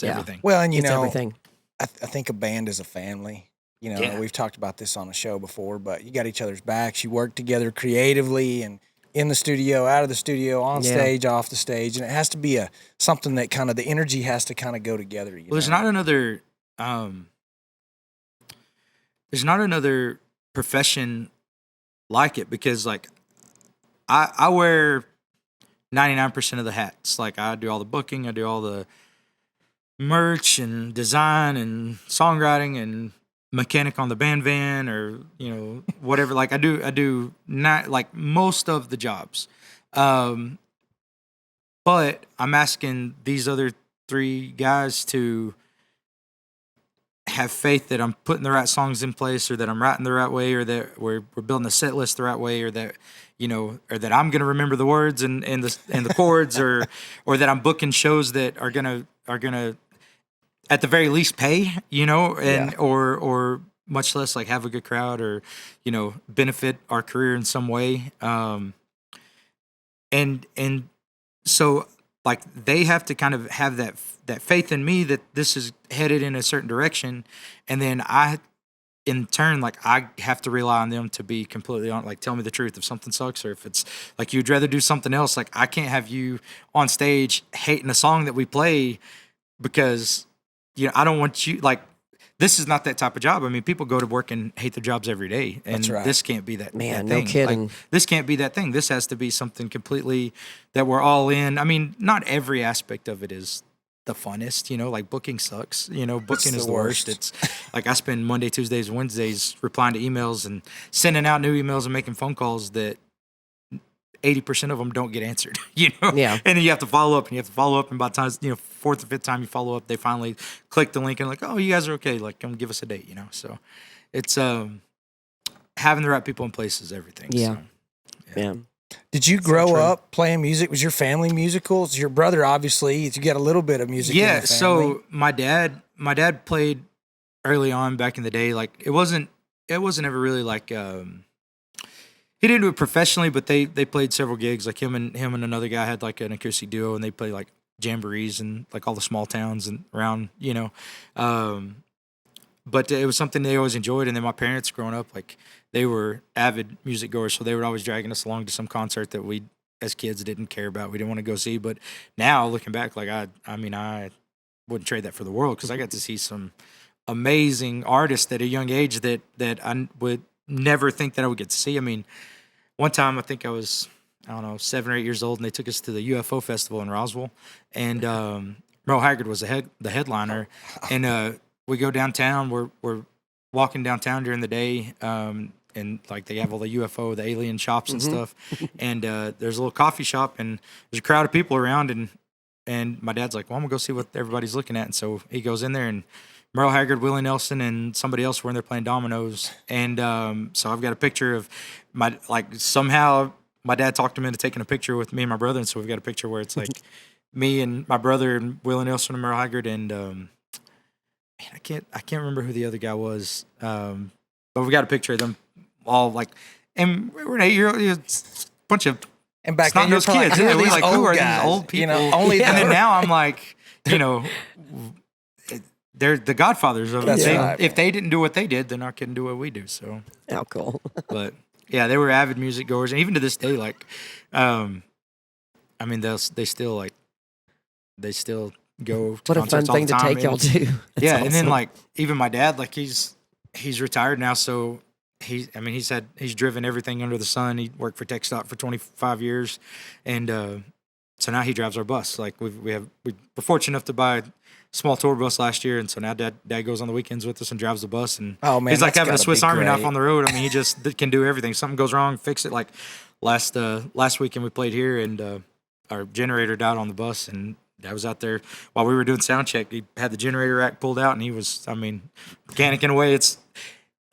[SPEAKER 3] everything.
[SPEAKER 1] Well, and
[SPEAKER 2] It's everything.
[SPEAKER 1] I think a band is a family. We've talked about this on the show before, but you got each other's backs. You work together creatively and in the studio, out of the studio, on stage, off the stage, and it has to be something that kind of the energy has to kind of go together.
[SPEAKER 3] Well, there's not another profession like it because like I wear 99% of the hats. Like I do all the booking, I do all the merch and design and songwriting and mechanic on the band van or whatever. Like I do not like most of the jobs, but I'm asking these other three guys to have faith that I'm putting the right songs in place or that I'm writing the right way or that we're building the set list the right way or that or that I'm gonna remember the words and the chords or that I'm booking shows that are gonna at the very least pay, or much less like have a good crowd or, benefit our career in some way. And so like they have to kind of have that faith in me that this is headed in a certain direction. And then I, in turn, like I have to rely on them to be completely on, like, tell me the truth if something sucks or if it's like you'd rather do something else. Like I can't have you on stage hating a song that we play because, I don't want you, like, this is not that type of job. I mean, people go to work and hate their jobs every day. And
[SPEAKER 1] That's right.
[SPEAKER 3] This can't be that
[SPEAKER 2] Man,
[SPEAKER 3] that thing.
[SPEAKER 2] no kidding.
[SPEAKER 3] Like, this can't be that thing. This has to be something completely that we're all in. I mean, not every aspect of it is the funnest, like booking sucks, booking is the worst. It's like I spend Monday, Tuesdays, Wednesdays replying to emails and sending out new emails and making phone calls that 80% of them don't get answered,
[SPEAKER 2] Yeah.
[SPEAKER 3] And then you have to follow up and by the time, fourth or fifth time you follow up, they finally click the link and like, oh, you guys are okay. Like, come give us a date, So it's, having the right people in place is everything.
[SPEAKER 2] Yeah.
[SPEAKER 3] So,
[SPEAKER 2] yeah.
[SPEAKER 1] Did you grow up playing music? Was your family musical? Your brother, obviously, you got a little bit of music.
[SPEAKER 3] Yeah.
[SPEAKER 1] In the family.
[SPEAKER 3] So my dad played early on back in the day. Like it wasn't ever really like, he didn't do it professionally, but they played several gigs. Like him and another guy had like an acoustic duo, and they played like jamborees and like all the small towns and around, But it was something they always enjoyed. And then my parents growing up, like they were avid music goers, so they were always dragging us along to some concert that we as kids didn't care about. We didn't want to go see. But now looking back, like I wouldn't trade that for the world, because I got to see some amazing artists at a young age that I would never think that I would get to see. I mean, one time I think I was, 7 or 8 years old, and they took us to the UFO festival in Roswell, and Merle Haggard was the headliner, and we go downtown. We're walking downtown during the day, and like they have all the UFO, the alien shops and stuff, and there's a little coffee shop, and there's a crowd of people around, and my dad's like, well, I'm gonna go see what everybody's looking at, and so he goes in there, and Merle Haggard, Willie Nelson, and somebody else were in there playing dominoes. And so I've got a picture of somehow my dad talked him into taking a picture with me and my brother. And so we've got a picture where it's like me and my brother and Willie Nelson and Merle Haggard. And man, I can't remember who the other guy was. But we got a picture of them all and we're an 8-year-old, bunch of
[SPEAKER 1] and back then
[SPEAKER 3] those kids.
[SPEAKER 1] Who are
[SPEAKER 3] these old people?
[SPEAKER 1] Only
[SPEAKER 3] and then now I'm like, they're the godfathers of it. If they didn't do what they did, then I couldn't do what we do. So
[SPEAKER 2] how cool.
[SPEAKER 3] But yeah, they were avid music goers, and even to this day, they still go to
[SPEAKER 2] what a fun
[SPEAKER 3] concerts
[SPEAKER 2] thing
[SPEAKER 3] all the time.
[SPEAKER 2] To take y'all to.
[SPEAKER 3] Yeah, awesome. And then even my dad, he's retired now, so he's driven everything under the sun. He worked for TechStop for 25 years, and so now he drives our bus. We're fortunate enough to buy small tour bus last year, and so now dad goes on the weekends with us and drives the bus, and he's like having a Swiss Army knife on the road. I mean, he just can do everything. Something goes wrong, fix it. Like last weekend we played here, and our generator died on the bus, and Dad was out there while we were doing sound check. He had the generator rack pulled out, and he was, mechanicking away. It's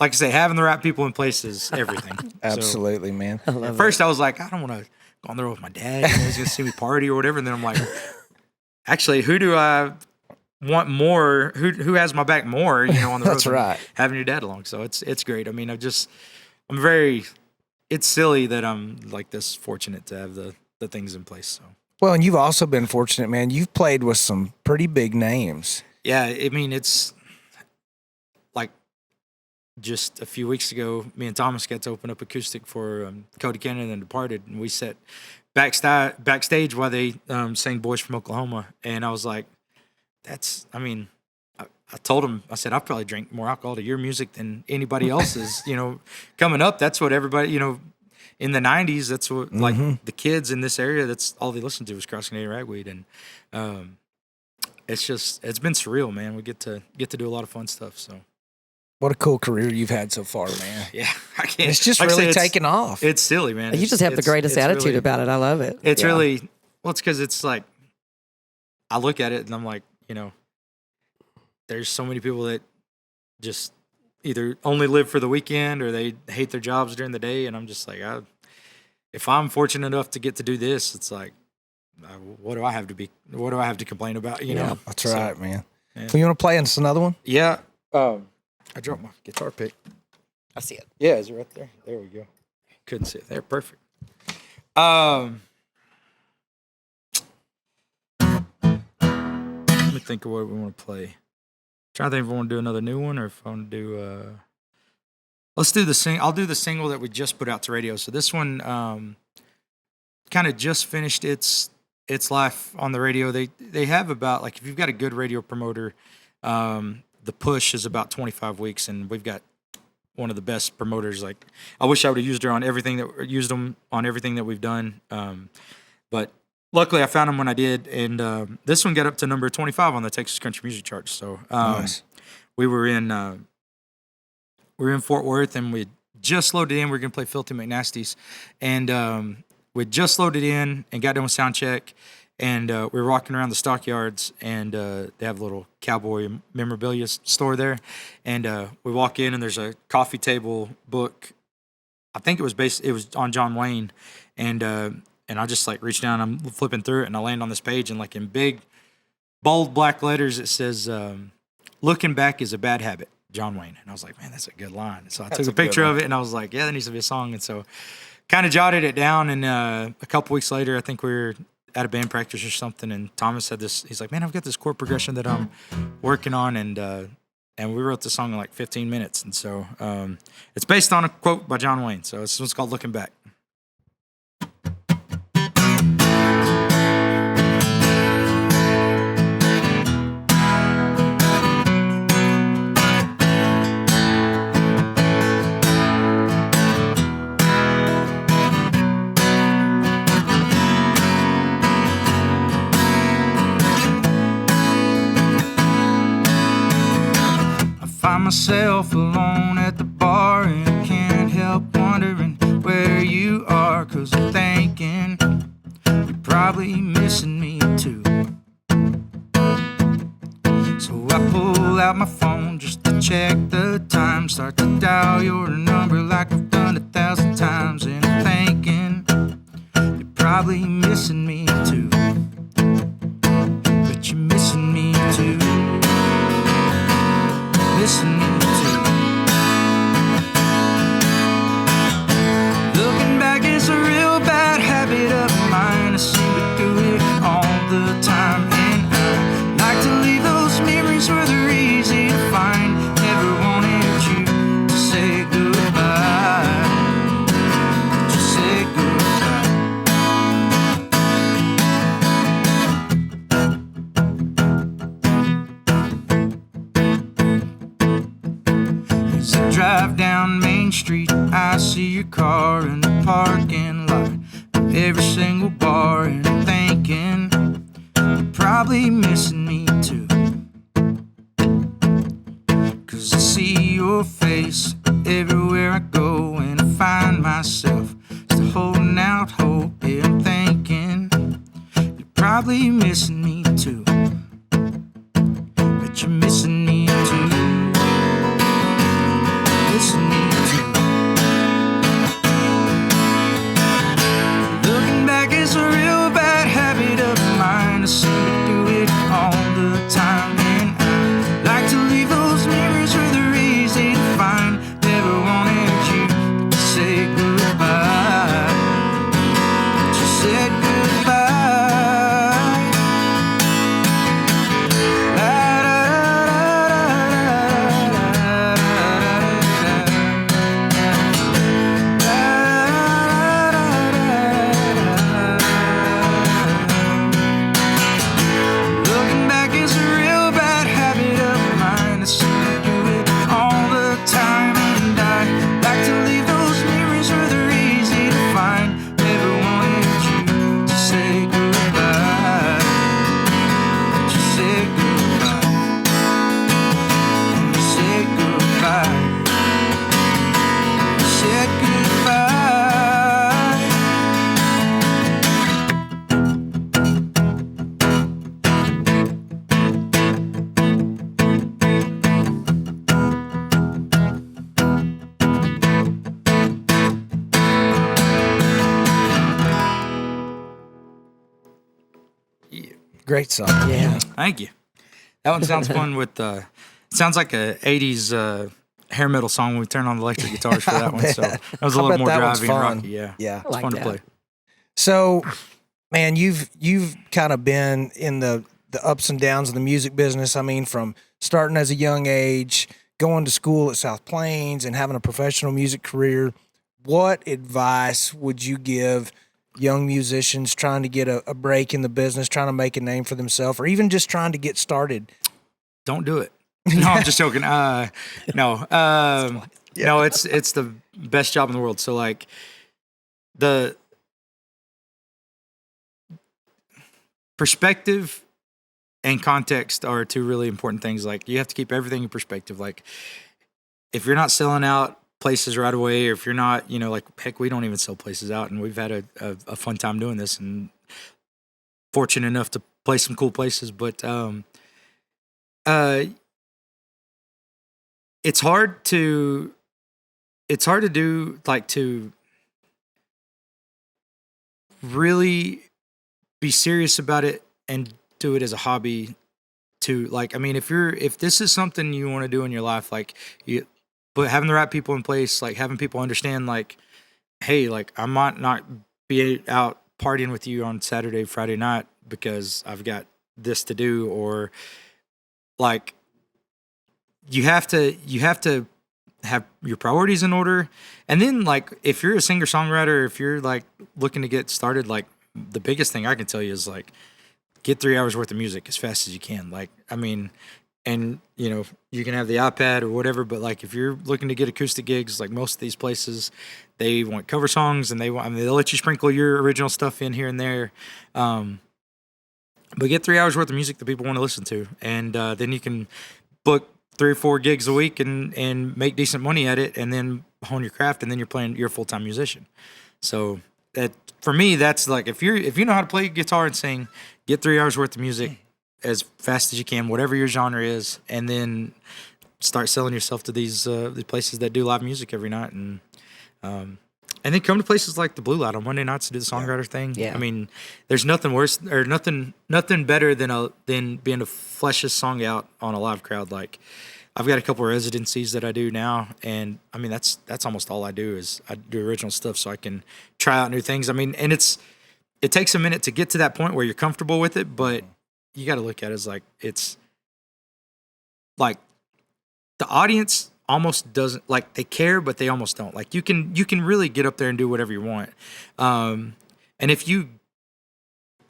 [SPEAKER 3] like I say, having the right people in place is everything.
[SPEAKER 1] Absolutely, man.
[SPEAKER 3] At first I was like, I don't want to go on the road with my dad. He's going to see me party or whatever. And then I'm like, actually, who do I want more? Who has my back more? On the road.
[SPEAKER 1] That's right.
[SPEAKER 3] Having your dad along, so it's great. I mean, I'm very. It's silly that I'm this fortunate to have the things in place. So.
[SPEAKER 1] Well, and you've also been fortunate, man. You've played with some pretty big names.
[SPEAKER 3] Yeah, I mean, it's just a few weeks ago, me and Thomas got to open up acoustic for Cody Cannon and Departed, and we sat backstage while they sang Boys from Oklahoma, and I was like, I told him, I said, I've probably drank more alcohol to your music than anybody else's, coming up. That's what everybody, in the 90s, that's what, the kids in this area, that's all they listened to was Cross Canadian Ragweed. And it's been surreal, man. We get to do a lot of fun stuff, so.
[SPEAKER 1] What a cool career you've had so far, man.
[SPEAKER 3] Yeah, I can't.
[SPEAKER 1] It's just really taken off.
[SPEAKER 3] It's silly, man.
[SPEAKER 2] You just have the greatest attitude about it. I love it.
[SPEAKER 3] It's really, it's because it's I look at it and I'm like, there's so many people that just either only live for the weekend or they hate their jobs during the day. And I'm just like, if I'm fortunate enough to get to do this, it's like, what do I have to complain about?
[SPEAKER 1] Yeah, that's right, man. Yeah. Well, you want to play us another one?
[SPEAKER 3] Yeah. I dropped my guitar pick.
[SPEAKER 2] I see it.
[SPEAKER 3] Yeah, is it right there? There we go. Couldn't see it there. Perfect. Let me think of what we want to play. Trying to think if I want to do another new one or if I want to do. Let's do the I'll do the single that we just put out to radio. So this one kind of just finished its life on the radio. They have about if you've got a good radio promoter. The push is about 25 weeks, and we've got one of the best promoters. I wish I would have used them on everything that we've done. But luckily I found them when I did, and this one got up to number 25 on the Texas Country Music Charts. So
[SPEAKER 1] Nice.
[SPEAKER 3] we were in Fort Worth, and we just loaded in. We were gonna play Filthy McNasties, and we just loaded in and got done with sound check, and we were walking around the stockyards, and they have a little cowboy memorabilia store there, and we walk in, and there's a coffee table book. I think it was on John Wayne, and I just like reached down, I'm flipping through it, and I land on this page, and like in big, bold black letters, it says, "Looking back is a bad habit, John Wayne." And I was like, man, that's a good line. So I took a picture of it, and I was like, yeah, that needs to be a song. And so kind of jotted it down, and a couple weeks later, I think we were at a band practice or something, and Thomas had this, he's like, man, I've got this chord progression that I'm working on, and we wrote the song in like 15 minutes. And so it's based on a quote by John Wayne. So this one's called Looking Back. Find myself alone at the bar, and I can't help wondering where you are, 'cause I'm thinking you're probably missing me too. So I pull out my phone just to check the time, start to dial your number like I've done 1,000 times, and I'm thinking you're probably missing me too. But you're missing me too. Missing me too. Looking back is a real bad habit of mine. I seem to do it all the time, and I like to leave those memories where they're easy to find. Never wanted you to say goodbye. Just say goodbye. As I drive down Main Street, I see your car in the parking lot of every single bar, and I'm thinking you're probably missing me too. 'Cause I see your face everywhere I go, and I find myself still holding out hope. Yeah, I'm thinking you're probably missing me too. But you're missing me too. Missing me too. Looking back is a real bad habit of mine. I seem to do it all the time, and I like to leave those memories where they're easy to find. Never wanted you to say goodbye, but you said goodbye. Looking back is a real bad habit of mine. I seem to do it all the time, and I like to leave those memories where they're easy to find. Never wanted you to say goodbye, but you said goodbye. You said goodbye. You said goodbye.
[SPEAKER 1] Great song.
[SPEAKER 2] Yeah.
[SPEAKER 3] Thank you. That one sounds fun with sounds like a 80s hair metal song when we turn on the electric guitars for that one. So that was a
[SPEAKER 1] I
[SPEAKER 3] little
[SPEAKER 1] bet
[SPEAKER 3] more
[SPEAKER 1] that one's
[SPEAKER 3] driving and
[SPEAKER 1] fun.
[SPEAKER 3] rocky. Yeah.
[SPEAKER 1] Yeah.
[SPEAKER 3] It's
[SPEAKER 2] like
[SPEAKER 3] fun
[SPEAKER 2] that.
[SPEAKER 3] to play.
[SPEAKER 1] So, man, you've kind of been in the ups and downs of the music business. I mean, from starting as a young age, going to school at South Plains, and having a professional music career. What advice would you give young musicians trying to get a break in the business, trying to make a name for themselves, or even just trying to get started?
[SPEAKER 3] Don't do it. No, I'm just joking. No, no, it's the best job in the world. So like perspective and context are two really important things. Like, you have to keep everything in perspective. Like, if you're not selling out places right away, or if you're not, like, heck, we don't even sell places out, and we've had a fun time doing this, and fortunate enough to play some cool places. But it's hard to do, like, to really be serious about it and do it as a hobby. To, like, I mean, if this is something you want to do in your life, like, but having the right people in place, like, having people understand, like, hey, like, I might not be out partying with you on Saturday, Friday night because I've got this to do, or, like, you have to have your priorities in order. And then, like, if you're a singer-songwriter, if you're, like, looking to get started, like, the biggest thing I can tell you is, like, get 3 hours worth of music as fast as you can. Like, I mean, and, you can have the iPad or whatever, but, like, if you're looking to get acoustic gigs, like, most of these places, they want cover songs, and they'll let you sprinkle your original stuff in here and there. But get 3 hours worth of music that people want to listen to. And then you can book 3 or 4 gigs a week and make decent money at it, and then hone your craft, and then you're a full-time musician. So that, for me, that's like, if you know how to play guitar and sing, get 3 hours worth of music as fast as you can, whatever your genre is, and then start selling yourself to these places that do live music every night, and then come to places like the Blue Light on Monday nights to do the songwriter thing. Yeah. I mean, there's nothing worse, or nothing better than being to flesh a song out on a live crowd. Like, I've got a couple of residencies that I do now, and I mean, that's almost all I do is I do original stuff so I can try out new things. I mean, and it takes a minute to get to that point where you're comfortable with it, but you got to look at it as, like, it's like the audience almost doesn't, like, they care, but they almost don't. Like, you can really get up there and do whatever you want. And if you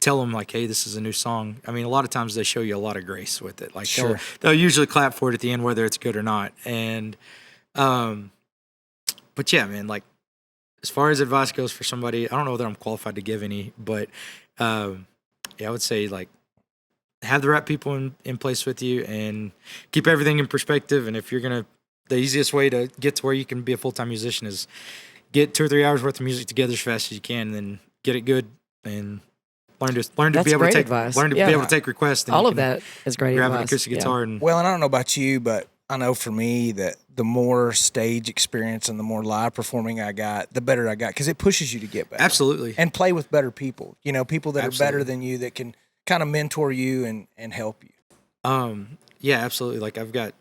[SPEAKER 3] tell them, like, hey, this is a new song, I mean, a lot of times they show you a lot of grace with it. Like, sure, they'll usually clap for it at the end, whether it's good or not. And, but yeah, man, like, as far as advice goes for somebody, I don't know that I'm qualified to give any, but, yeah, I would say, like, have the right people in place with you, and keep everything in perspective. And if you're the easiest way to get to where you can be a full-time musician is get 2 or 3 hours worth of music together as fast as you can, and then get it good, and learn to be able to take advice. Learn to be able to take requests.
[SPEAKER 2] All of that is great advice.
[SPEAKER 3] Grab an acoustic guitar. And
[SPEAKER 1] I don't know about you, but I know for me that the more stage experience and the more live performing I got, the better I got, because it pushes you to get better.
[SPEAKER 3] Absolutely.
[SPEAKER 1] And play with better people. People that are better than you, that can kind of mentor you and help you.
[SPEAKER 3] Yeah, absolutely. Like, I've gotten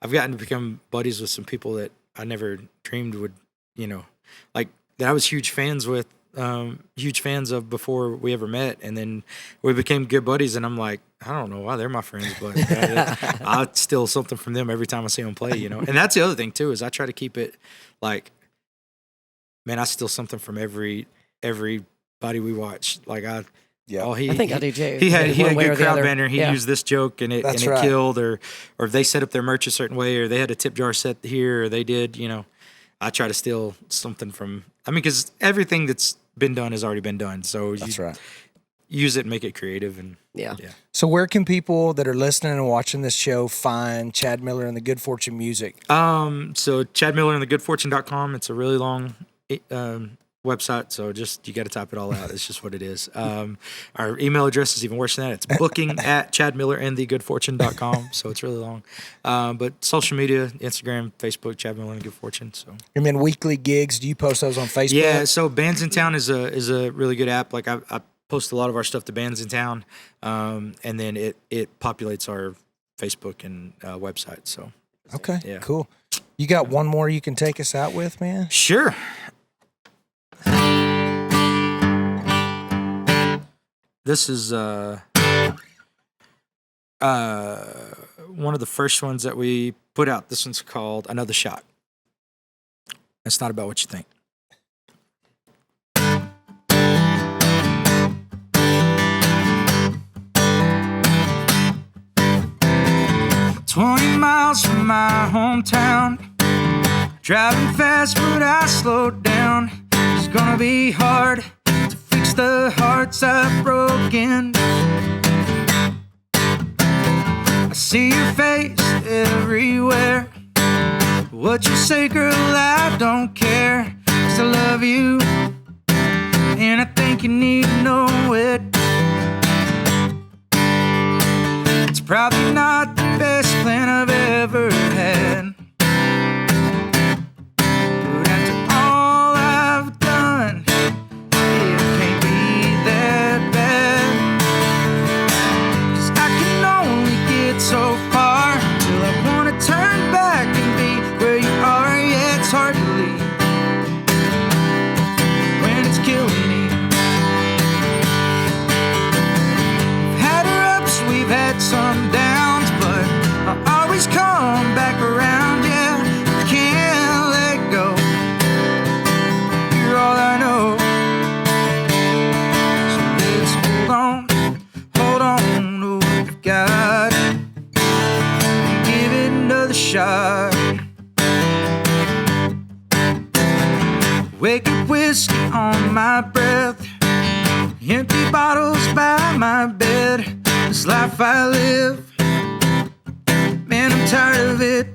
[SPEAKER 3] to become buddies with some people that I never dreamed would, like, that I was huge fans of before we ever met. And then we became good buddies, and I'm like, I don't know why they're my friends, but I steal something from them every time I see them play, And that's the other thing too, is I try to keep it like, man, I steal something from everybody we watch. Like, I think I do too. He had good crowd banner. He used this joke and it killed, or if they set up their merch a certain way, or they had a tip jar set here, or they did, I try to steal something from, because everything that's been done has already been done. So that's right. Use it and make it creative. And yeah.
[SPEAKER 1] So where can people that are listening and watching this show find Chad Miller and the Good Fortune music?
[SPEAKER 3] So chadmillerandthegoodfortune.com. It's a really long website, so just, you got to type it all out. It's just what it is. Our email address is even worse than that. It's booking@chadmillerandthegoodfortune.com. So it's really long. But social media, Instagram, Facebook, Chad Miller and Good Fortune. So,
[SPEAKER 1] I mean, weekly gigs, do you post those on Facebook?
[SPEAKER 3] Yeah, so Bands in Town is a really good app. Like, I post a lot of our stuff to Bands in Town, and then it populates our Facebook and website. So
[SPEAKER 1] okay, yeah. Cool. You got one more you can take us out with, man?
[SPEAKER 3] Sure. This is one of the first ones that we put out. This one's called Another Shot. It's not about what you think. 20 miles from my hometown, driving fast but I slowed down. It's gonna be hard to fix the hearts I've broken. I see your face everywhere. What you say, girl, I don't care. 'Cause I love you, and I think you need to know it. It's probably not the best plan I've ever had, but after all I've done, it can't be that bad. 'Cause I can only get so far till I wanna turn back and be where you are. Yeah, it's hard to leave when it's killing me. We've had our ups, we've had some downs, but I always come back around. Yeah, can't let go. You're all I know. So let's hold on to what we've got and give it another shot. Wake up, whiskey on my breath, empty bottles by my bed. This life I live, man, I'm tired of it.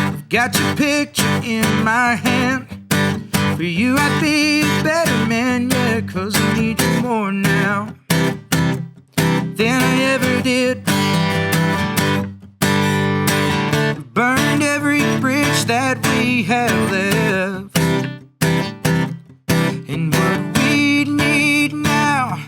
[SPEAKER 3] I've got your picture in my hand. For you I'd be a better man, yeah, 'cause I need you more now than I ever did. Burned every bridge that we have left, and what we need now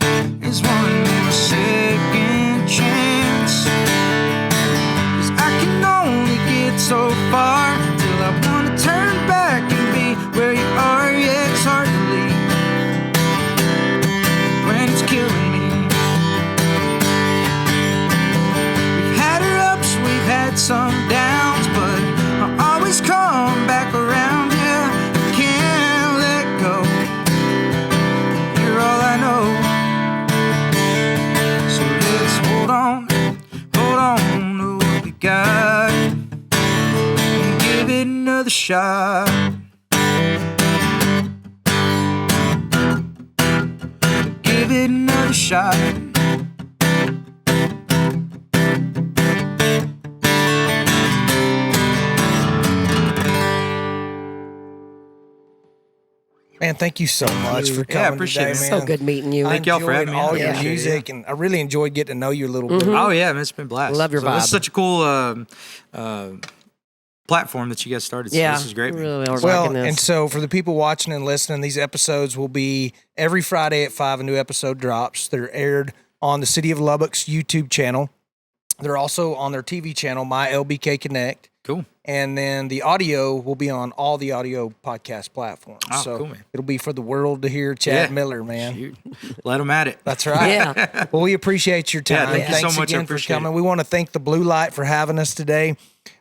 [SPEAKER 3] is one more second chance. 'Cause I can only get so far till I wanna turn back and be where you are. Yeah, it's hard to leave when it's killing me. We've had our ups, we've had some downs, but I always come back around. Yeah, can't let go. You're all I know. So let's hold on to what we got and give it another shot. Give it another shot.
[SPEAKER 1] Man, thank you so much for coming.
[SPEAKER 3] Yeah, I appreciate
[SPEAKER 1] today,
[SPEAKER 3] it.
[SPEAKER 1] man.
[SPEAKER 2] So good meeting you.
[SPEAKER 3] Thank y'all for having me.
[SPEAKER 1] all your
[SPEAKER 2] Yeah.
[SPEAKER 1] music, and I really enjoyed getting to know you a little bit.
[SPEAKER 3] Oh yeah, man, it's been a blast.
[SPEAKER 2] Love your
[SPEAKER 3] This is
[SPEAKER 2] vibe.
[SPEAKER 3] such a cool platform that you guys started. So
[SPEAKER 2] Yeah,
[SPEAKER 3] this is great. man.
[SPEAKER 2] really are
[SPEAKER 1] Well,
[SPEAKER 2] liking this.
[SPEAKER 1] and so for the people watching and listening, these episodes will be every Friday at 5. A new episode drops. They're aired on the City of Lubbock's YouTube channel. They're also on their TV channel, My LBK Connect.
[SPEAKER 3] Cool.
[SPEAKER 1] And then the audio will be on all the audio podcast platforms.
[SPEAKER 3] Oh,
[SPEAKER 1] so
[SPEAKER 3] cool, man.
[SPEAKER 1] it'll be for the world to hear Chad
[SPEAKER 3] Yeah.
[SPEAKER 1] Miller, man.
[SPEAKER 3] Shoot. Let them at it.
[SPEAKER 1] That's right.
[SPEAKER 2] Yeah.
[SPEAKER 1] Well, we appreciate your time.
[SPEAKER 3] Yeah, thank you so
[SPEAKER 1] Thanks
[SPEAKER 3] much. I
[SPEAKER 1] again for
[SPEAKER 3] appreciate
[SPEAKER 1] coming.
[SPEAKER 3] it.
[SPEAKER 1] We want to thank the Blue Light for having us today.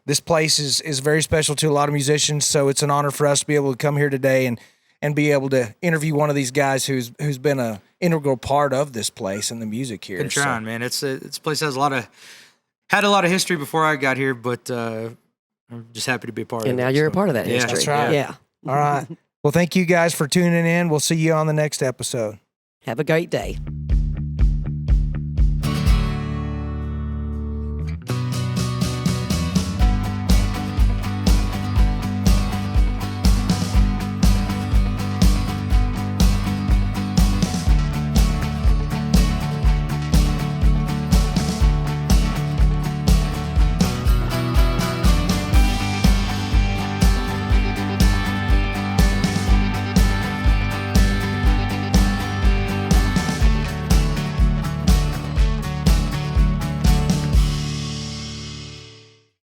[SPEAKER 1] This place is very special to a lot of musicians, so it's an honor for us to be able to come here today and be able to interview one of these guys who's been a integral part of this place and the music here.
[SPEAKER 3] Been trying, man. It's a place that has had a lot of history before I got here, but I'm just happy to be a part of it.
[SPEAKER 2] And now you're a
[SPEAKER 3] so.
[SPEAKER 2] part of that
[SPEAKER 3] Yeah,
[SPEAKER 2] history.
[SPEAKER 1] that's right.
[SPEAKER 2] Yeah.
[SPEAKER 1] All right. Well, thank you guys for tuning in. We'll see you on the next episode.
[SPEAKER 2] Have a great day.